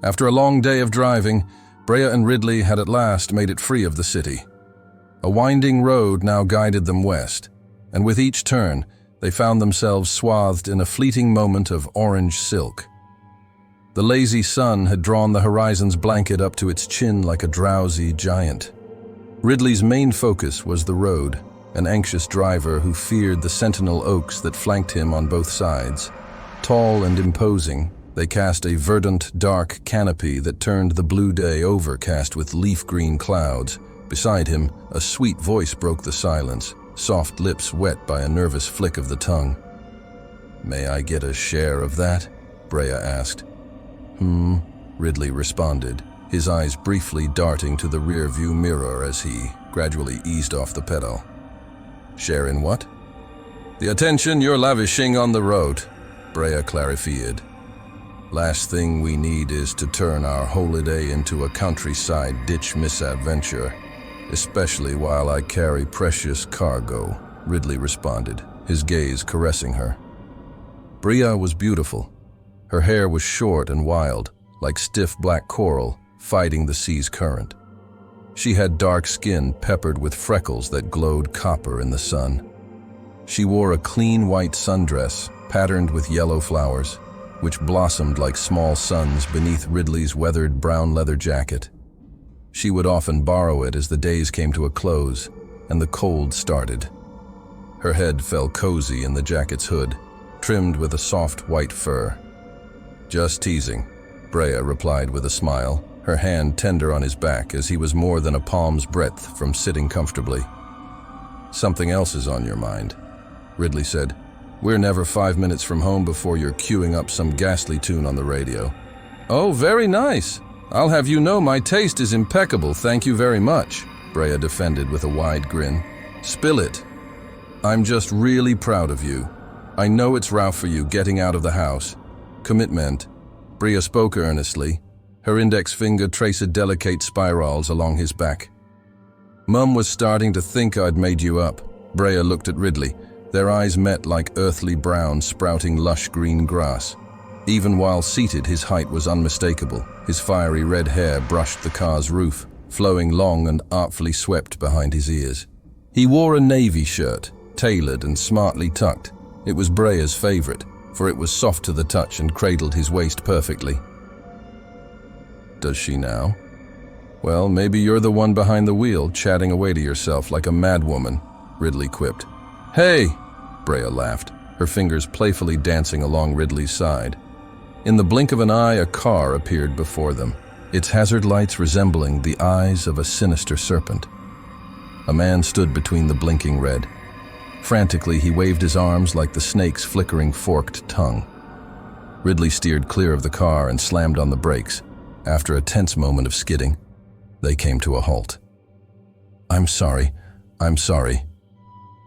After a long day of driving, Brea and Ridley had at last made it free of the city. A winding road now guided them west, and with each turn, they found themselves swathed in a fleeting moment of orange silk. The lazy sun had drawn the horizon's blanket up to its chin like a drowsy giant. Ridley's main focus was the road, an anxious driver who feared the sentinel oaks that flanked him on both sides. Tall and imposing, they cast a verdant, dark canopy that turned the blue day overcast with leaf-green clouds. Beside him, a sweet voice broke the silence, soft lips wet by a nervous flick of the tongue. "May I get a share of that?" Brea asked. Ridley responded, his eyes briefly darting to the rear-view mirror as he gradually eased off the pedal. "Share in what?" "The attention you're lavishing on the road," Brea clarified. "Last thing we need is to turn our holiday into a countryside ditch misadventure, especially while I carry precious cargo," Ridley responded, his gaze caressing her. Brea was beautiful. Her hair was short and wild, like stiff black coral fighting the sea's current. She had dark skin peppered with freckles that glowed copper in the sun. She wore a clean white sundress patterned with yellow flowers, which blossomed like small suns beneath Ridley's weathered brown leather jacket. She would often borrow it as the days came to a close and the cold started. Her head fell cozy in the jacket's hood, trimmed with a soft white fur. "Just teasing," Brea replied with a smile, her hand tender on his back as he was more than a palm's breadth from sitting comfortably. "Something else is on your mind," Ridley said. "We're never 5 minutes from home before you're queuing up some ghastly tune on the radio." "Oh, very nice. I'll have you know my taste is impeccable, thank you very much," Brea defended with a wide grin. "Spill it." "I'm just really proud of you. I know it's rough for you getting out of the house. Commitment." Brea spoke earnestly, her index finger traced delicate spirals along his back. "Mum was starting to think I'd made you up." Brea looked at Ridley, their eyes met like earthly brown sprouting lush green grass. Even while seated, his height was unmistakable. His fiery red hair brushed the car's roof, flowing long and artfully swept behind his ears. He wore a navy shirt, tailored and smartly tucked. It was Brea's favorite, for it was soft to the touch and cradled his waist perfectly. "Does she now?" "Well, maybe you're the one behind the wheel, chatting away to yourself like a madwoman," Ridley quipped. "Hey!" Brea laughed, her fingers playfully dancing along Ridley's side. In the blink of an eye, a car appeared before them, its hazard lights resembling the eyes of a sinister serpent. A man stood between the blinking red. Frantically, he waved his arms like the snake's flickering forked tongue. Ridley steered clear of the car and slammed on the brakes. After a tense moment of skidding, they came to a halt. I'm sorry,"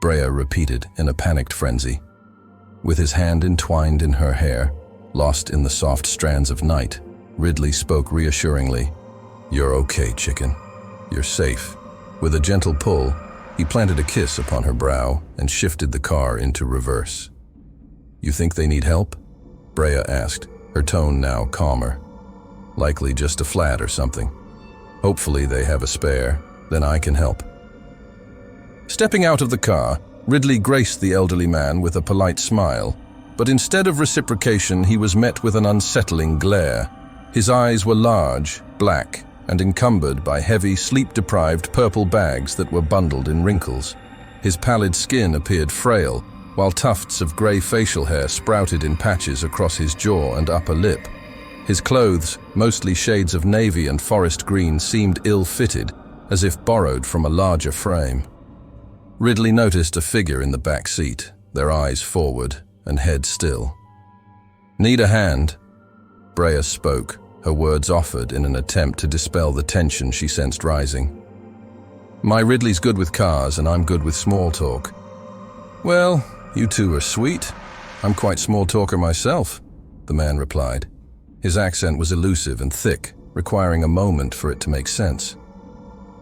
Brea repeated in a panicked frenzy. With his hand entwined in her hair, lost in the soft strands of night, Ridley spoke reassuringly. "You're okay, chicken. You're safe." With a gentle pull, he planted a kiss upon her brow and shifted the car into reverse. "You think they need help?" Brea asked, her tone now calmer. "Likely just a flat or something. Hopefully they have a spare, then I can help." Stepping out of the car, Ridley graced the elderly man with a polite smile, but instead of reciprocation, he was met with an unsettling glare. His eyes were large, black, and encumbered by heavy, sleep-deprived purple bags that were bundled in wrinkles. His pallid skin appeared frail, while tufts of gray facial hair sprouted in patches across his jaw and upper lip. His clothes, mostly shades of navy and forest green, seemed ill-fitted, as if borrowed from a larger frame. Ridley noticed a figure in the back seat, their eyes forward and head still. "Need a hand?" Brea spoke, her words offered in an attempt to dispel the tension she sensed rising. "My Ridley's good with cars and I'm good with small talk." "Well, you two are sweet. I'm quite small talker myself," the man replied. His accent was elusive and thick, requiring a moment for it to make sense.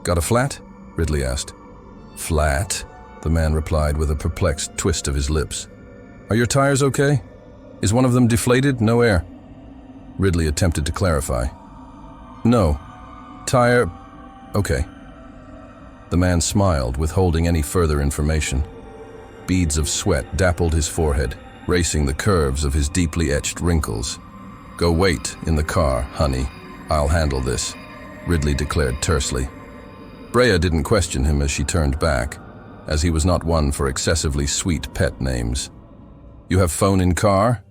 "Got a flat?" Ridley asked. "Flat?" the man replied with a perplexed twist of his lips. "Are your tires okay? Is one of them deflated? No air?" Ridley attempted to clarify. No. Tire... Okay. The man smiled, withholding any further information. Beads of sweat dappled his forehead, racing the curves of his deeply etched wrinkles. Go wait in the car, honey. I'll handle this, Ridley declared tersely. Brea didn't question him as she turned back, as he was not one for excessively sweet pet names. You have phone in car?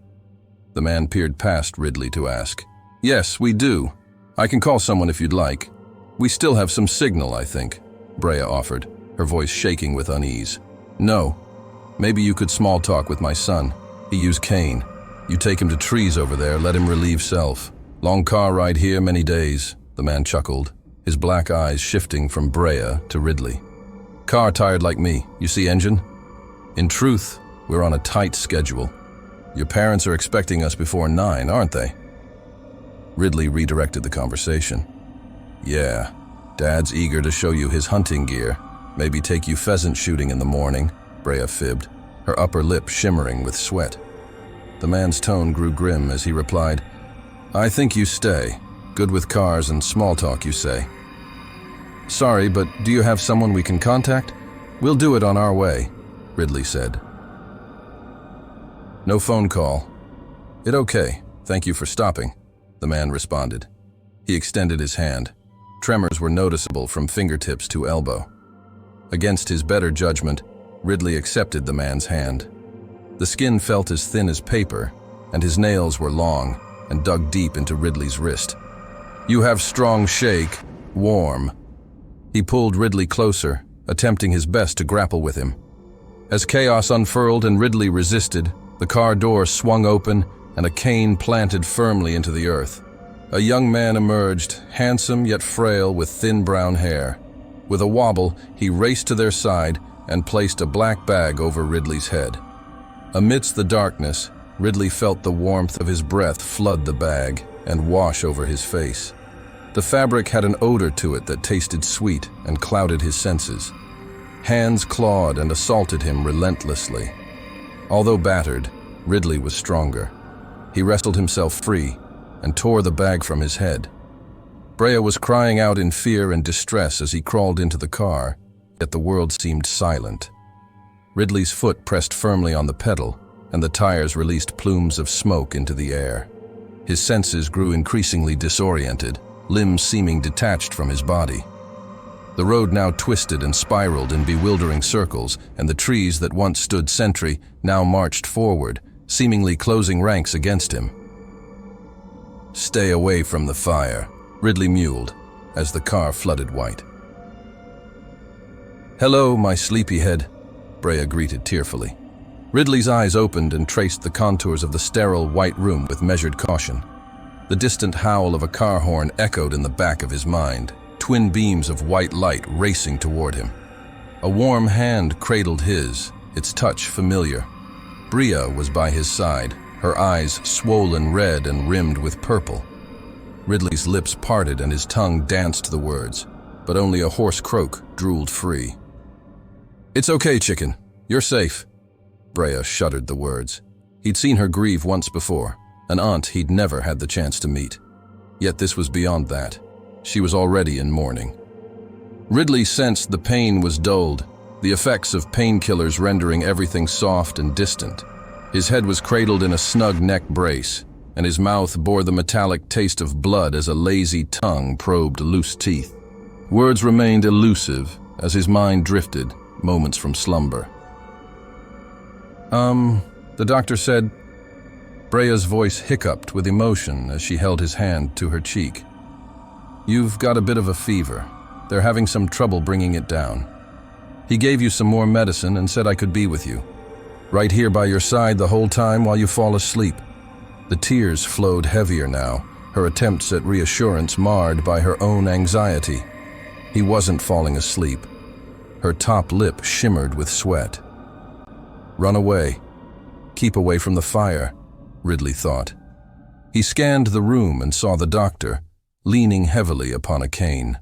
The man peered past Ridley to ask. Yes, we do. I can call someone if you'd like. We still have some signal, I think, Brea offered, her voice shaking with unease. No. Maybe you could small talk with my son. He used cane. You take him to trees over there, let him relieve self. Long car ride here, many days, the man chuckled, his black eyes shifting from Brea to Ridley. Car tired like me, you see engine? In truth, we're on a tight schedule. Your parents are expecting us before 9, aren't they? Ridley redirected the conversation. Yeah, Dad's eager to show you his hunting gear. Maybe take you pheasant shooting in the morning, Brea fibbed, her upper lip shimmering with sweat. The man's tone grew grim as he replied, I think you stay. Good with cars and small talk, you say. Sorry, but do you have someone we can contact? We'll do it on our way, Ridley said. No phone call. It okay. Thank you for stopping, the man responded. He extended his hand. Tremors were noticeable from fingertips to elbow. Against his better judgment, Ridley accepted the man's hand. The skin felt as thin as paper, and his nails were long and dug deep into Ridley's wrist. You have strong shake, warm. He pulled Ridley closer, attempting his best to grapple with him. As chaos unfurled and Ridley resisted, the car door swung open and a cane planted firmly into the earth. A young man emerged, handsome yet frail with thin brown hair. With a wobble, he raced to their side and placed a black bag over Ridley's head. Amidst the darkness, Ridley felt the warmth of his breath flood the bag and wash over his face. The fabric had an odor to it that tasted sweet and clouded his senses. Hands clawed and assaulted him relentlessly. Although battered, Ridley was stronger. He wrestled himself free and tore the bag from his head. Brea was crying out in fear and distress as he crawled into the car, yet the world seemed silent. Ridley's foot pressed firmly on the pedal, and the tires released plumes of smoke into the air. His senses grew increasingly disoriented, limbs seeming detached from his body. The road now twisted and spiraled in bewildering circles, and the trees that once stood sentry now marched forward, seemingly closing ranks against him. Stay away from the fire, Ridley mewed, as the car flooded white. Hello, my sleepyhead, Brea greeted tearfully. Ridley's eyes opened and traced the contours of the sterile white room with measured caution. The distant howl of a car horn echoed in the back of his mind, twin beams of white light racing toward him. A warm hand cradled his, its touch familiar. Brea was by his side, her eyes swollen red and rimmed with purple. Ridley's lips parted and his tongue danced the words, but only a hoarse croak drooled free. It's okay, chicken. You're safe. Brea shuddered the words. He'd seen her grieve once before, an aunt he'd never had the chance to meet. Yet this was beyond that. She was already in mourning. Ridley sensed the pain was dulled, the effects of painkillers rendering everything soft and distant. His head was cradled in a snug neck brace, and his mouth bore the metallic taste of blood as a lazy tongue probed loose teeth. Words remained elusive as his mind drifted, moments from slumber. The doctor said. Brea's voice hiccuped with emotion as she held his hand to her cheek. You've got a bit of a fever. They're having some trouble bringing it down. He gave you some more medicine and said I could be with you. Right here by your side the whole time while you fall asleep. The tears flowed heavier now, her attempts at reassurance marred by her own anxiety. He wasn't falling asleep. Her top lip shimmered with sweat. Run away. Keep away from the fire, Ridley thought. He scanned the room and saw the doctor, leaning heavily upon a cane.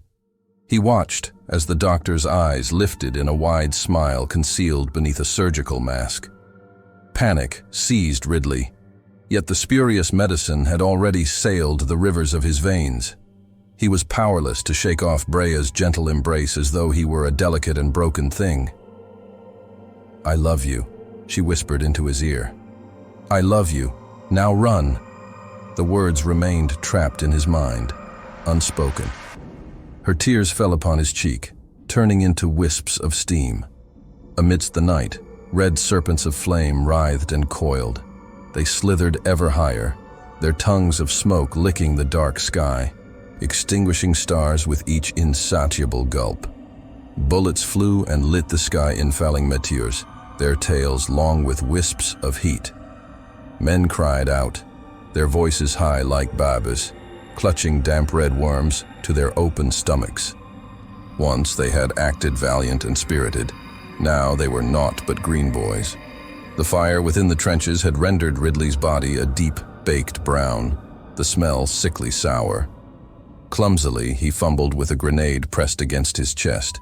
He watched as the doctor's eyes lifted in a wide smile concealed beneath a surgical mask. Panic seized Ridley, Yet the spurious medicine had already sailed the rivers of his veins. He was powerless to shake off Brea's gentle embrace as though he were a delicate and broken thing. "I love you," she whispered into his ear. "I love you. Now run." The words remained trapped in his mind, unspoken. Her tears fell upon his cheek, turning into wisps of steam. Amidst the night, red serpents of flame writhed and coiled. They slithered ever higher, their tongues of smoke licking the dark sky, extinguishing stars with each insatiable gulp. Bullets flew and lit the sky in falling meteors, their tails long with wisps of heat. Men cried out, their voices high like babies, clutching damp red worms to their open stomachs. Once they had acted valiant and spirited. Now they were naught but green boys. The fire within the trenches had rendered Ridley's body a deep, baked brown, the smell sickly sour. Clumsily, he fumbled with a grenade pressed against his chest.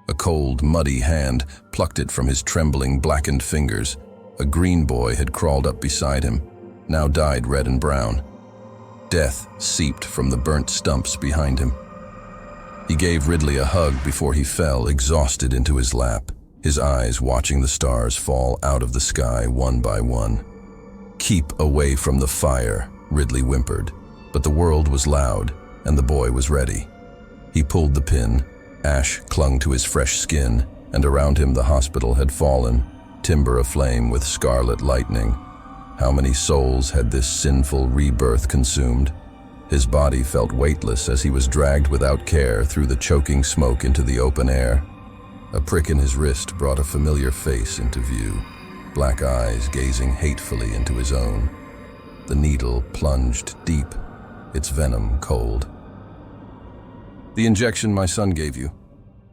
A cold, muddy hand plucked it from his trembling, blackened fingers. A green boy had crawled up beside him, now dyed red and brown. Death seeped from the burnt stumps behind him. He gave Ridley a hug before he fell, exhausted, into his lap, his eyes watching the stars fall out of the sky one by one. "Keep away from the fire," Ridley whimpered, but the world was loud, and the boy was ready. He pulled the pin. Ash clung to his fresh skin, and around him the hospital had fallen, timber aflame with scarlet lightning. How many souls had this sinful rebirth consumed? His body felt weightless as he was dragged without care through the choking smoke into the open air. A prick in his wrist brought a familiar face into view, black eyes gazing hatefully into his own. The needle plunged deep, its venom cold. "The injection my son gave you.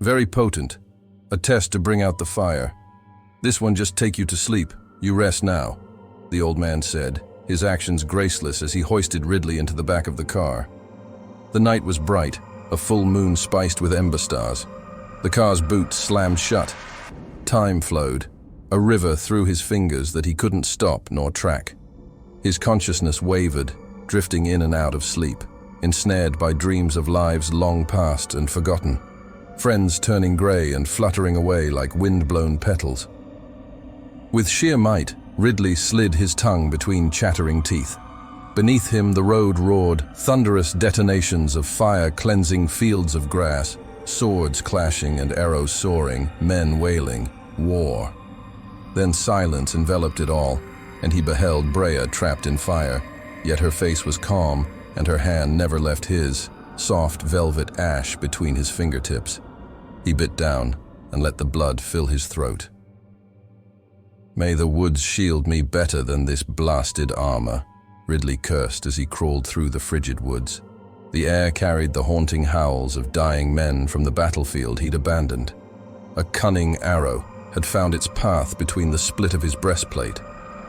Very potent. A test to bring out the fire. This one just take you to sleep. You rest now," the old man said, his actions graceless as he hoisted Ridley into the back of the car. The night was bright, a full moon spiced with ember stars. The car's boot slammed shut. Time flowed, a river through his fingers that he couldn't stop nor track. His consciousness wavered, drifting in and out of sleep, ensnared by dreams of lives long past and forgotten, friends turning gray and fluttering away like wind-blown petals. With sheer might, Ridley slid his tongue between chattering teeth. Beneath him the road roared, thunderous detonations of fire-cleansing fields of grass, swords clashing and arrows soaring, men wailing, war. Then silence enveloped it all, and he beheld Brea trapped in fire, yet her face was calm, and her hand never left his, soft velvet ash between his fingertips. He bit down and let the blood fill his throat. "May the woods shield me better than this blasted armor," Ridley cursed as he crawled through the frigid woods. The air carried the haunting howls of dying men from the battlefield he'd abandoned. A cunning arrow had found its path between the split of his breastplate.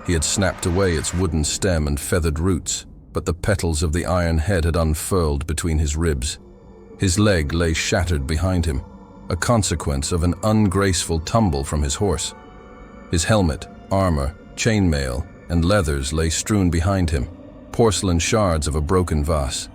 He had snapped away its wooden stem and feathered roots, but the petals of the iron head had unfurled between his ribs. His leg lay shattered behind him, a consequence of an ungraceful tumble from his horse. His helmet, armor, chainmail, and leathers lay strewn behind him, porcelain shards of a broken vase.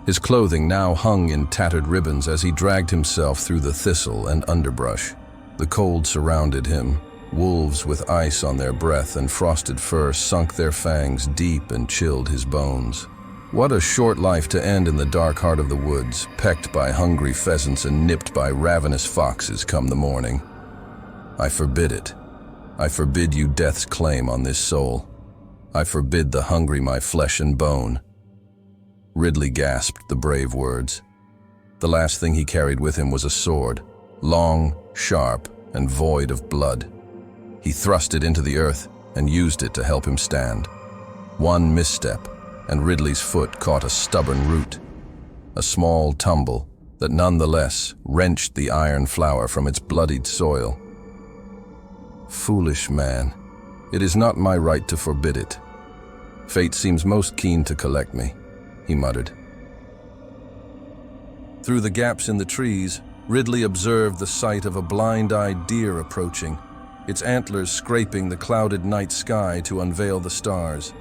His clothing now hung in tattered ribbons as he dragged himself through the thistle and underbrush. The cold surrounded him. Wolves with ice on their breath and frosted fur sunk their fangs deep and chilled his bones. What a short life to end in the dark heart of the woods, pecked by hungry pheasants and nipped by ravenous foxes come the morning. I forbid it. I forbid you death's claim on this soul. I forbid the hungry my flesh and bone. Ridley gasped the brave words. The last thing he carried with him was a sword, long, sharp, and void of blood. He thrust it into the earth and used it to help him stand. One misstep, and Ridley's foot caught a stubborn root. A small tumble that nonetheless wrenched the iron flower from its bloodied soil. Foolish man, it is not my right to forbid it. Fate seems most keen to collect me, he muttered. Through the gaps in the trees, Ridley observed the sight of a blind-eyed deer approaching, its antlers scraping the clouded night sky to unveil the stars.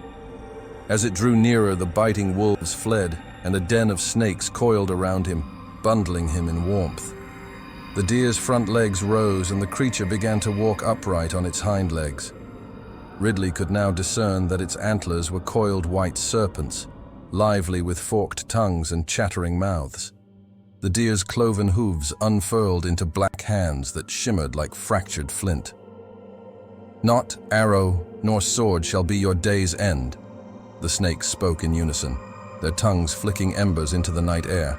As it drew nearer, the biting wolves fled, and a den of snakes coiled around him, bundling him in warmth. The deer's front legs rose, and the creature began to walk upright on its hind legs. Ridley could now discern that its antlers were coiled white serpents, lively with forked tongues and chattering mouths. The deer's cloven hooves unfurled into black hands that shimmered like fractured flint. "Not arrow nor sword shall be your day's end," the snakes spoke in unison, their tongues flicking embers into the night air.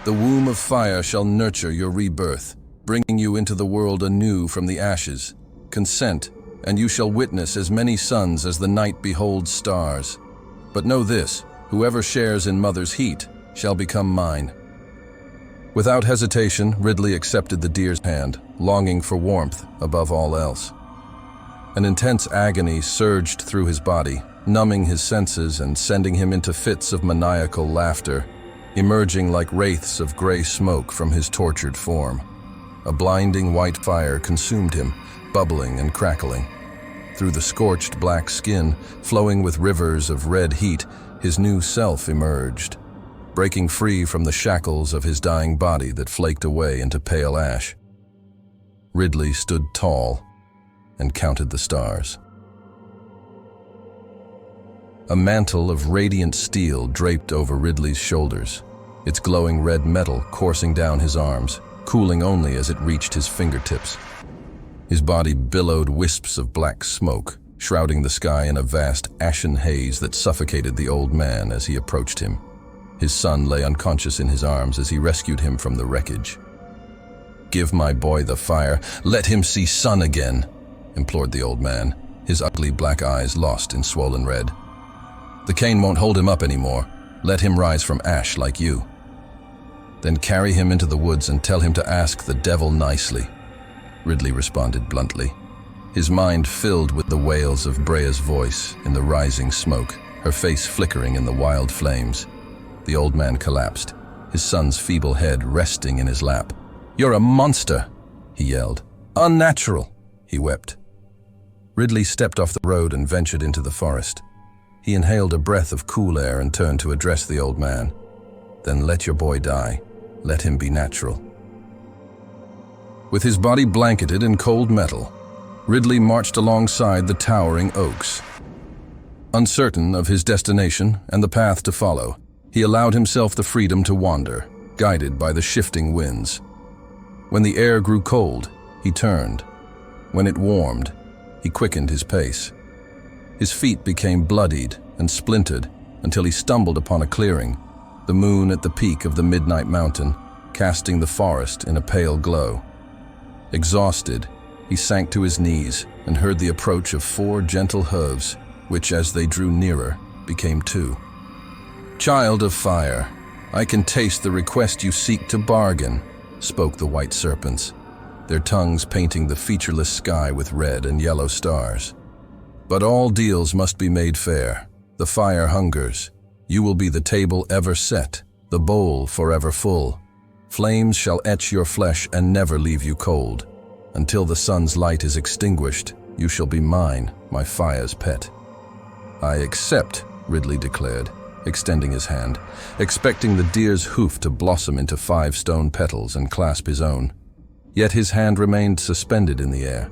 "The womb of fire shall nurture your rebirth, bringing you into the world anew from the ashes. Consent, and you shall witness as many suns as the night beholds stars. But know this, whoever shares in mother's heat shall become mine." Without hesitation, Ridley accepted the deer's hand, longing for warmth above all else. An intense agony surged through his body, numbing his senses and sending him into fits of maniacal laughter, emerging like wraiths of gray smoke from his tortured form. A blinding white fire consumed him, bubbling and crackling. Through the scorched black skin, flowing with rivers of red heat, his new self emerged, breaking free from the shackles of his dying body that flaked away into pale ash. Ridley stood tall and counted the stars. A mantle of radiant steel draped over Ridley's shoulders, its glowing red metal coursing down his arms, cooling only as it reached his fingertips. His body billowed wisps of black smoke, shrouding the sky in a vast ashen haze that suffocated the old man as he approached him. His son lay unconscious in his arms as he rescued him from the wreckage. "Give my boy the fire. Let him see sun again," implored the old man, his ugly black eyes lost in swollen red. "The cane won't hold him up anymore. Let him rise from ash like you. Then carry him into the woods and tell him to ask the devil nicely," Ridley responded bluntly, his mind filled with the wails of Brea's voice in the rising smoke, her face flickering in the wild flames. The old man collapsed, his son's feeble head resting in his lap. "You're a monster," he yelled. "Unnatural," he wept. Ridley stepped off the road and ventured into the forest. He inhaled a breath of cool air and turned to address the old man. "Then let your boy die. Let him be natural." With his body blanketed in cold metal, Ridley marched alongside the towering oaks. Uncertain of his destination and the path to follow, he allowed himself the freedom to wander, guided by the shifting winds. When the air grew cold, he turned. When it warmed, he quickened his pace. His feet became bloodied and splintered until he stumbled upon a clearing, the moon at the peak of the midnight mountain, casting the forest in a pale glow. Exhausted, he sank to his knees and heard the approach of 4 gentle hooves, which, as they drew nearer, became 2. "Child of fire, I can taste the request you seek to bargain," spoke the white serpents, their tongues painting the featureless sky with red and yellow stars. "But all deals must be made fair. The fire hungers. You will be the table ever set, the bowl forever full. Flames shall etch your flesh and never leave you cold. Until the sun's light is extinguished, you shall be mine, my fire's pet." "I accept," Ridley declared, extending his hand, expecting the deer's hoof to blossom into 5 stone petals and clasp his own. Yet his hand remained suspended in the air.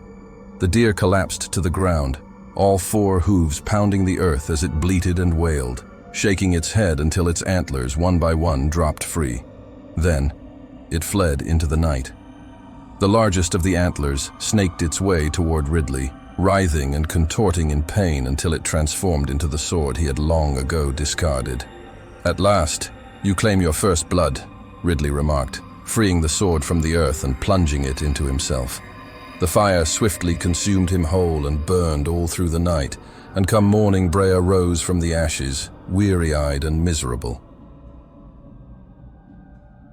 The deer collapsed to the ground, all 4 hooves pounding the earth as it bleated and wailed, shaking its head until its antlers one by one dropped free. Then, it fled into the night. The largest of the antlers snaked its way toward Ridley, writhing and contorting in pain until it transformed into the sword he had long ago discarded. "At last, you claim your first blood," Ridley remarked, freeing the sword from the earth and plunging it into himself. The fire swiftly consumed him whole and burned all through the night, and come morning Brea rose from the ashes, weary-eyed and miserable.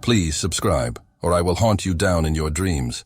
Please subscribe, or I will haunt you down in your dreams.